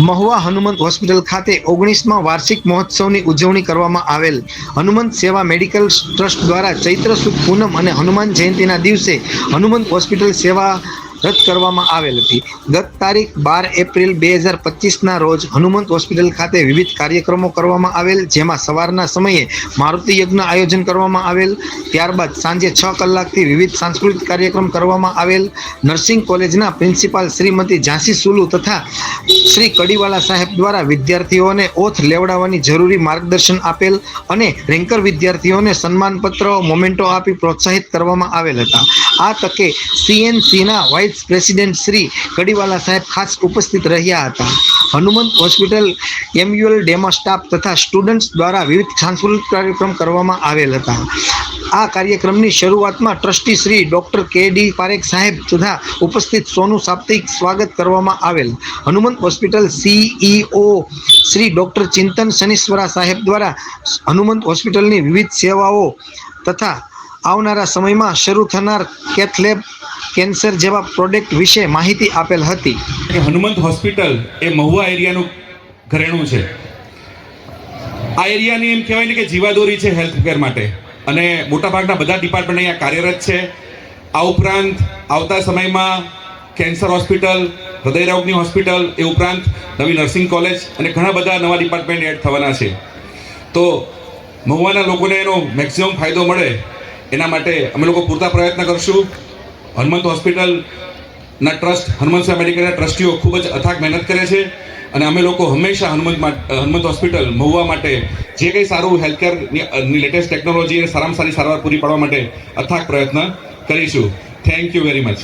Mahuva Hanumant hospital ખાતે 19મા વાર્ષિક મહોત્સવની ઉજવણી કરવામાં આવેલ. હનુમંત સેવા મેડિકલ ટ્રસ્ટ દ્વારા ચૈત્ર સુદ પૂનમ અને હનુમાન જયંતિના દિવસે હનુમંત હોસ્પિટલ સેવા રદ કરવામાં આવેલ હતી. ગત તારીખ 12 એપ્રિલ 2025ના રોજ હનુમંત હોસ્પિટલ ખાતે વિવિધ કાર્યક્રમો કરવામાં આવેલ, જેમાં સવારના સમયે મારુતિ યજ્ઞ આયોજન કરવામાં આવેલ. ત્યારબાદ સાંજે 6 કલાકથી વિવિધ સાંસ્કૃતિક કાર્યક્રમ કરવામાં આવેલ. નર્સિંગ કોલેજના પ્રિન્સિપાલ શ્રીમતી ઝાંસી સુલુ તથા શ્રી કડીવાલા સાહેબ દ્વારા વિદ્યાર્થીઓને ઓથ લેવડાવવાની જરૂરી માર્ગદર્શન આપેલ અને રેન્કર વિદ્યાર્થીઓને સન્માનપત્ર, મોમેન્ટો આપી પ્રોત્સાહિત કરવામાં આવેલ હતા. આ તકે CNCના વાઇસ પ્રેસિડેન્ટ શ્રી કડીવાલા સાહેબ ખાસ ઉપસ્થિત રહ્યા હતા. હનુમંત હોસ્પિટલ એમ્યુઅલ ડેમો સ્ટાફ તથા સ્ટુડન્ટ્સ દ્વારા વિવિધ સાંસ્કૃતિક કાર્યક્રમ કરવામાં આવેલ હતા. આ કાર્યક્રમની શરૂઆતમાં trustee Shri doctor KD Parekh સાહેબ તથા ઉપસ્થિત સોનું સાપ્તાહિક સ્વાગત કરવામાં આવેલ. Hanumant hospital CEO Shri doctor Chintan Shanishwara સાહેબ દ્વારા હનુમંત હોસ્પિટલની વિવિધ સેવાઓ તથા આવનારા સમયમાં શરૂ થનાર કેથ લેબ, કેન્સર જેવા પ્રોડક્ટ વિશે માહિતી આપેલ હતી. હનુમંત હોસ્પિટલ એ મહુવા એરિયાનું ઘરેણું છે. આ એરિયાની એમ કહેવાય ને કે જીવાદોરી છે હેલ્થ કેર માટે, અને મોટાભાગના બધા ડિપાર્ટમેન્ટ અહીંયા કાર્યરત છે. આ ઉપરાંત આવતા સમયમાં કેન્સર હોસ્પિટલ, હૃદયરોગની હોસ્પિટલ, એ ઉપરાંત નવી નર્સિંગ કોલેજ અને ઘણા બધા નવા ડિપાર્ટમેન્ટ એડ થવાના છે. તો મહુવાના લોકોને એનો મેક્સિમમ ફાયદો મળે એના માટે અમે લોકો પૂરતા પ્રયત્ન કરશું. હનુમંત હોસ્પિટલના ટ્રસ્ટ, હનુમંત સેવા મેડિકલના ટ્રસ્ટીઓ ખૂબ જ અથાગ મહેનત કરે છે, અને અમે લોકો હંમેશા હનુમંત હોસ્પિટલ મહુવા માટે જે કંઈ સારું હેલ્થકેરની લેટેસ્ટ ટેકનોલોજી અને સારામાં સારી સારવાર પૂરી પાડવા માટે અથાગ પ્રયત્ન કરીશું. Thank you very much.